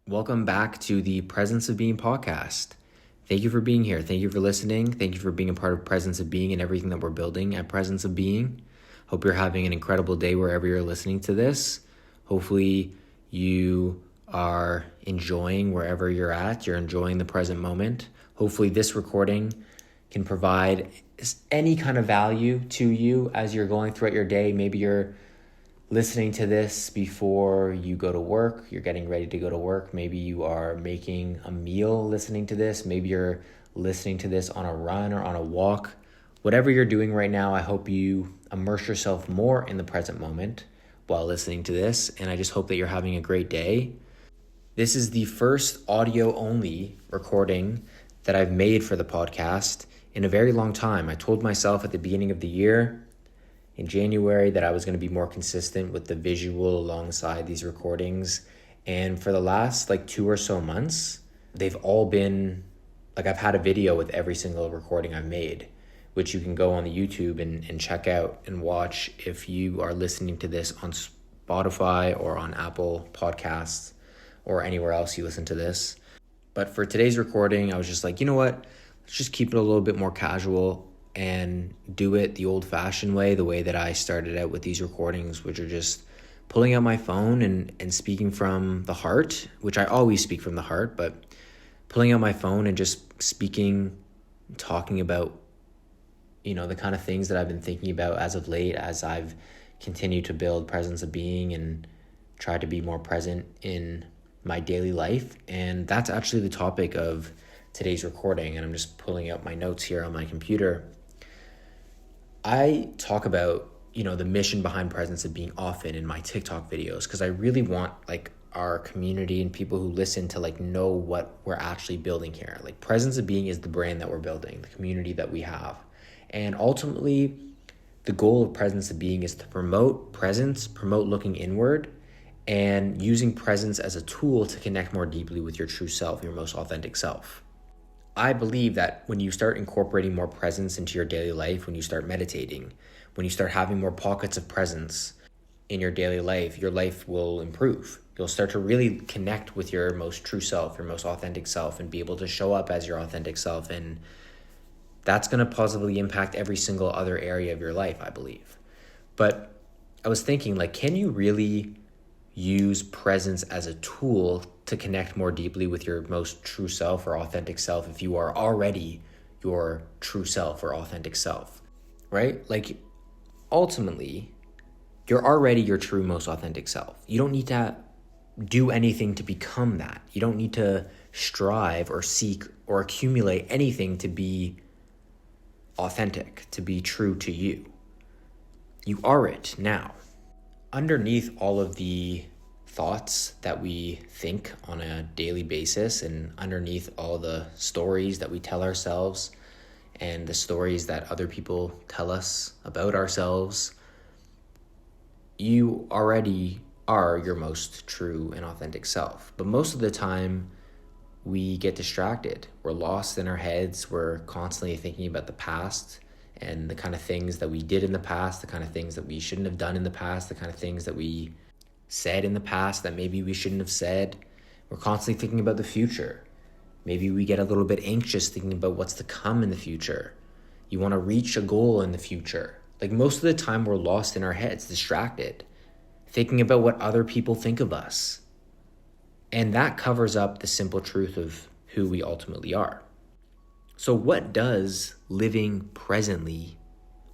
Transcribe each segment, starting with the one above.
Welcome back to the Presence of Being podcast. Thank you for being here. Thank you for listening. Thank you for being a part of Presence of Being and everything that we're building at Presence of Being. Hope you're having an incredible day wherever you're listening to this. Hopefully you are enjoying wherever you're at. You're enjoying the present moment. Hopefully this recording can provide any kind of value to you as you're going throughout your day. Maybe you're listening to this before you go to work, you're getting ready to go to work. Maybe you are making a meal listening to this. Maybe you're listening to this on a run or on a walk. Whatever you're doing right now, I hope you immerse yourself more in the present moment while listening to this. And I just hope that you're having a great day. This is the first audio only recording that I've made for the podcast in a very long time. I told myself at the beginning of the year, in January, that I was going to be more consistent with the visual alongside these recordings. And for the last 2 or so months, they've all been I've had a video with every single recording I've made, which you can go on the YouTube and check out and watch if you are listening to this on Spotify or on Apple Podcasts or anywhere else you listen to this. But for today's recording, I was just like, you know what? Let's just keep it a little bit more casual and do it the old-fashioned way, the way that I started out with these recordings, which are just pulling out my phone and speaking from the heart, which I always speak from the heart, but pulling out my phone and just speaking, talking about, the kind of things that I've been thinking about as of late, as I've continued to build presence of being and try to be more present in my daily life. And that's actually the topic of today's recording. And I'm just pulling out my notes here on my computer. I talk about, the mission behind presence of being often in my TikTok videos, because I really want our community and people who listen to know what we're actually building here. Presence of being is the brand that we're building, the community that we have. And ultimately, the goal of presence of being is to promote presence, promote looking inward, and using presence as a tool to connect more deeply with your true self, your most authentic self. I believe that when you start incorporating more presence into your daily life, when you start meditating, when you start having more pockets of presence in your daily life, your life will improve. You'll start to really connect with your most true self, your most authentic self, and be able to show up as your authentic self. And that's going to positively impact every single other area of your life, I believe. But I was thinking, can you really use presence as a tool to connect more deeply with your most true self or authentic self if you are already your true self or authentic self, right? Ultimately, you're already your true, most authentic self. You don't need to do anything to become that. You don't need to strive or seek or accumulate anything to be authentic, to be true to you. You are it now. Underneath all of the thoughts that we think on a daily basis, and underneath all the stories that we tell ourselves and the stories that other people tell us about ourselves, you already are your most true and authentic self. But most of the time, we get distracted. We're lost in our heads. We're constantly thinking about the past and the kind of things that we did in the past, the kind of things that we shouldn't have done in the past, the kind of things that we said in the past that maybe we shouldn't have said. We're constantly thinking about the future. Maybe we get a little bit anxious thinking about what's to come in the future. You want to reach a goal in the future. Most of the time we're lost in our heads, distracted, thinking about what other people think of us. And that covers up the simple truth of who we ultimately are. So what does living presently,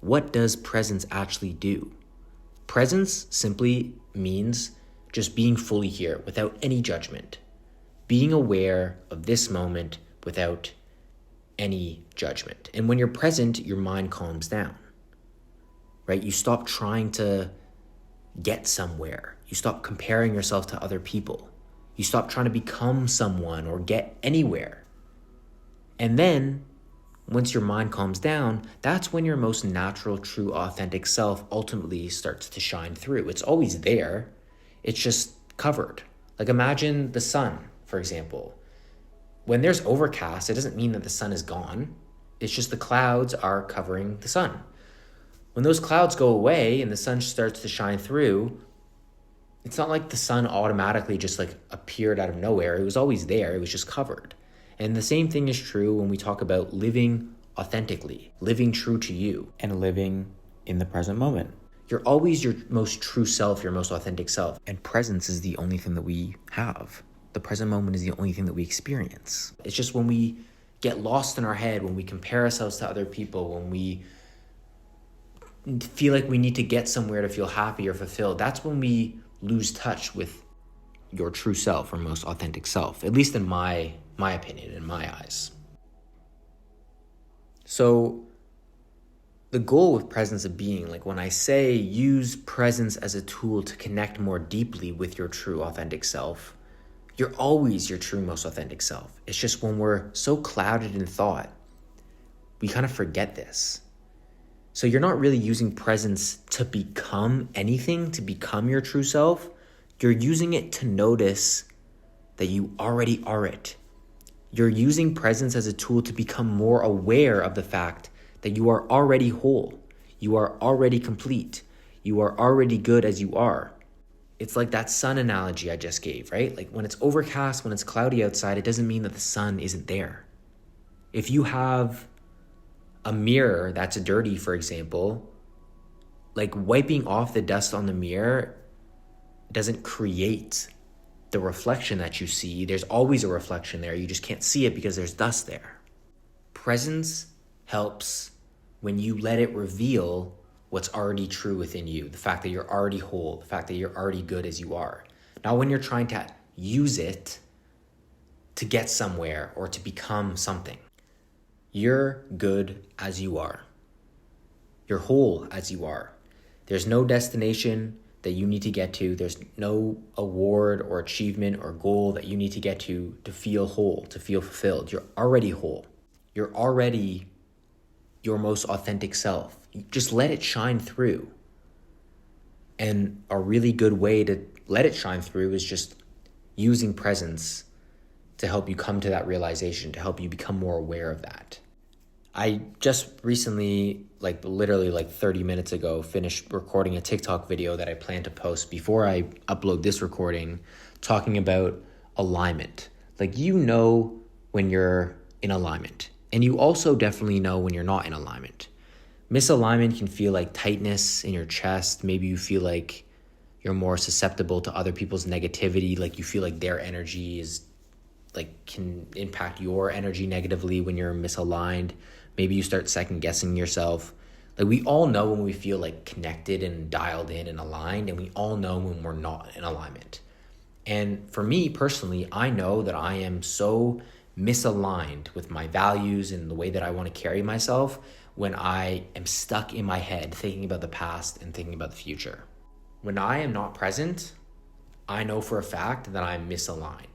what does presence actually do? Presence simply means just being fully here without any judgment, being aware of this moment without any judgment. And when you're present, your mind calms down, right? You stop trying to get somewhere. You stop comparing yourself to other people. You stop trying to become someone or get anywhere. And then once your mind calms down, that's when your most natural, true, authentic self ultimately starts to shine through. It's always there. It's just covered. Imagine the sun, for example. When there's overcast, it doesn't mean that the sun is gone. It's just the clouds are covering the sun. When those clouds go away and the sun starts to shine through, It's not like the sun automatically just like appeared out of nowhere. It was always there. It was just covered. And the same thing is true when we talk about living authentically, living true to you, and living in the present moment. You're always your most true self, your most authentic self. And presence is the only thing that we have. The present moment is the only thing that we experience. It's just when we get lost in our head, when we compare ourselves to other people, when we feel like we need to get somewhere to feel happy or fulfilled, that's when we lose touch with your true self or most authentic self, at least in my opinion, in my eyes. So the goal with presence of being, like when I say use presence as a tool to connect more deeply with your true authentic self, you're always your true most authentic self. It's just when we're so clouded in thought, we kind of forget this. So you're not really using presence to become anything, to become your true self. You're using it to notice that you already are it. You're using presence as a tool to become more aware of the fact that you are already whole. You are already complete. You are already good as you are. It's like that sun analogy I just gave, right? Like when it's overcast, when it's cloudy outside, it doesn't mean that the sun isn't there. If you have a mirror that's dirty, for example, like wiping off the dust on the mirror doesn't create the reflection that you see. There's always a reflection there. You just can't see it because there's dust there. Presence helps when you let it reveal what's already true within you, the fact that you're already whole, the fact that you're already good as you are. Now, when you're trying to use it to get somewhere or to become something, you're good as you are. You're whole as you are. There's no destination that you need to get to. There's no award or achievement or goal that you need to get to feel whole, to feel fulfilled. You're already whole. You're already your most authentic self. Just let it shine through. And a really good way to let it shine through is just using presence to help you come to that realization, to help you become more aware of that. I just recently, literally 30 minutes ago, finished recording a TikTok video that I plan to post before I upload this recording, talking about alignment. When you're in alignment, and you also definitely know when you're not in alignment. Misalignment can feel like tightness in your chest. Maybe you feel like you're more susceptible to other people's negativity, like you feel like their energy is can impact your energy negatively when you're misaligned. Maybe you start second guessing yourself. We all know when we feel connected and dialed in and aligned, and we all know when we're not in alignment. And for me personally, I know that I am so misaligned with my values and the way that I want to carry myself when I am stuck in my head thinking about the past and thinking about the future. When I am not present, I know for a fact that I'm misaligned.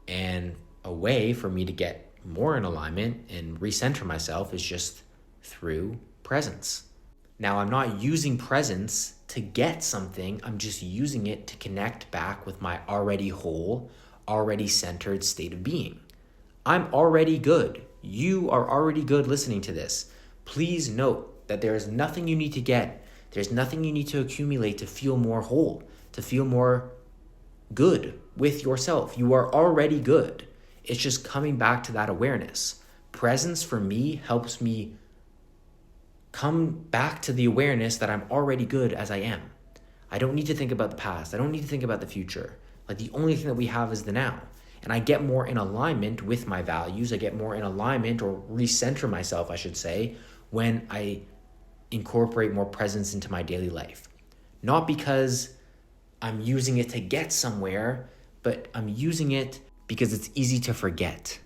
And a way for me to get more in alignment and recenter myself is just through presence. Now, I'm not using presence to get something. I'm just using it to connect back with my already whole, already centered state of being. I'm already good. You are already good listening to this. Please note that there is nothing you need to get. There's nothing you need to accumulate to feel more whole, to feel more good with yourself. You are already good. It's just coming back to that awareness. Presence for me helps me come back to the awareness that I'm already good as I am. I don't need to think about the past. I don't need to think about the future. The only thing that we have is the now. And I get more in alignment with my values. I get more in alignment, or recenter myself, I should say, when I incorporate more presence into my daily life. Not because I'm using it to get somewhere, but I'm using it because it's easy to forget,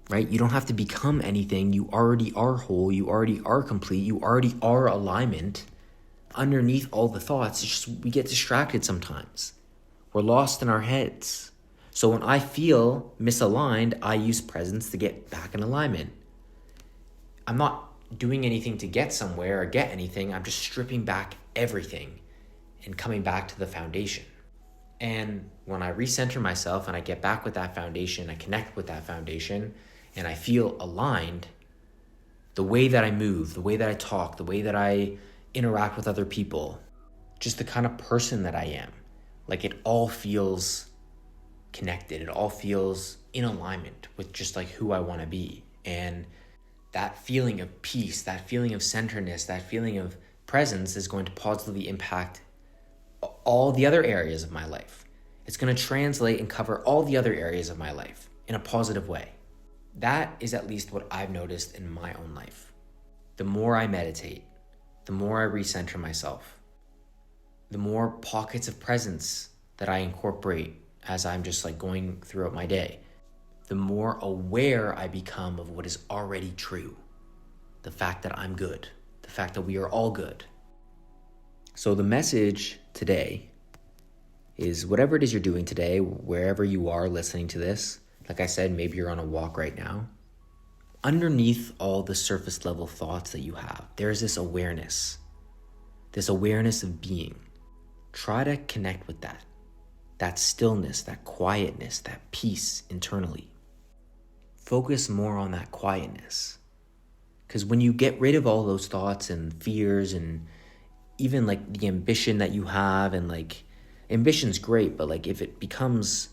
right? You don't have to become anything. You already are whole. You already are complete. You already are alignment. Underneath all the thoughts, it's just we get distracted sometimes. We're lost in our heads. So when I feel misaligned, I use presence to get back in alignment. I'm not doing anything to get somewhere or get anything. I'm just stripping back everything and coming back to the foundation. And when I recenter myself and I get back with that foundation, I connect with that foundation, and I feel aligned, the way that I move, the way that I talk, the way that I interact with other people, just the kind of person that I am. Like it all feels connected. It all feels in alignment with just like who I want to be. And that feeling of peace, that feeling of centeredness, that feeling of presence is going to positively impact all the other areas of my life. It's going to translate and cover all the other areas of my life in a positive way. That is at least what I've noticed in my own life. The more I meditate, the more I recenter myself, the more pockets of presence that I incorporate as I'm just like going throughout my day, the more aware I become of what is already true. The fact that I'm good, the fact that we are all good. So the message today is whatever it is you're doing today, wherever you are listening to this, like I said, maybe you're on a walk right now. Underneath all the surface level thoughts that you have, there's this awareness of being. Try to connect with that stillness, that quietness, that peace internally. Focus more on that quietness. Because when you get rid of all those thoughts and fears and even like the ambition that you have, and like ambition's great, but like if it becomes,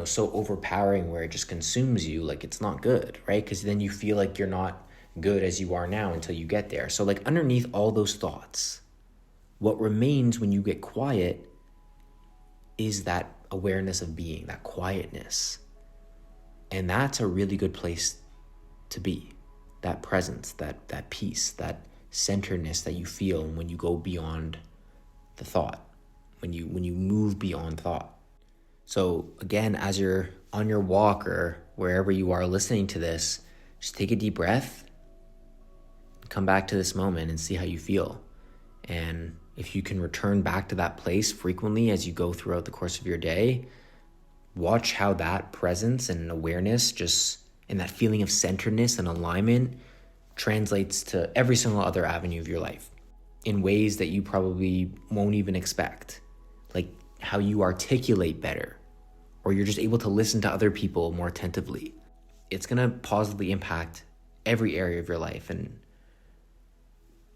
so overpowering where it just consumes you, like it's not good, right? Because then you feel like you're not good as you are now until you get there. So like underneath all those thoughts, what remains when you get quiet is that awareness of being, that quietness. And that's a really good place to be. That presence, that peace, that centeredness that you feel when you go beyond the thought, when you move beyond thought. So again, as you're on your walk or wherever you are listening to this, just take a deep breath, come back to this moment and see how you feel. And if you can return back to that place frequently as you go throughout the course of your day, watch how that presence and awareness and that feeling of centeredness and alignment translates to every single other avenue of your life in ways that you probably won't even expect. Like how you articulate better, or you're just able to listen to other people more attentively. It's going to positively impact every area of your life, and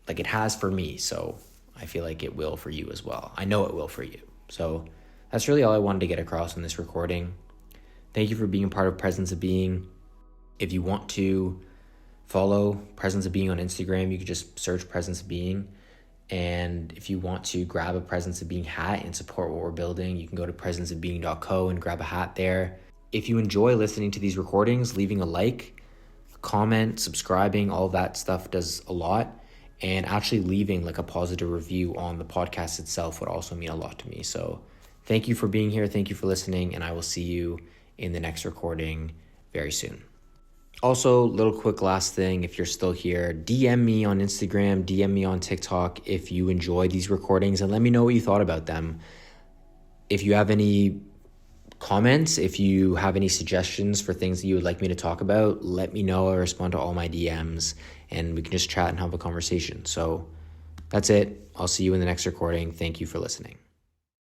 like it has for me, so I feel like it will for you as well. I know it will for you. So that's really all I wanted to get across in this recording. Thank you for being a part of Presence of Being. If you want to follow Presence of Being on Instagram, you can just search Presence of Being. And if you want to grab a Presence of Being hat and support what we're building, you can go to presenceofbeing.co and grab a hat there. If you enjoy listening to these recordings, leaving a like, a comment, subscribing, all that stuff does a lot. And actually leaving like a positive review on the podcast itself would also mean a lot to me. So thank you for being here. Thank you for listening. And I will see you in the next recording very soon. Also, little quick last thing, if you're still here, DM me on Instagram, DM me on TikTok if you enjoy these recordings, and let me know what you thought about them. If you have any comments, if you have any suggestions for things that you would like me to talk about, let me know. I respond to all my DMs and we can just chat and have a conversation. So that's it. I'll see you in the next recording. Thank you for listening.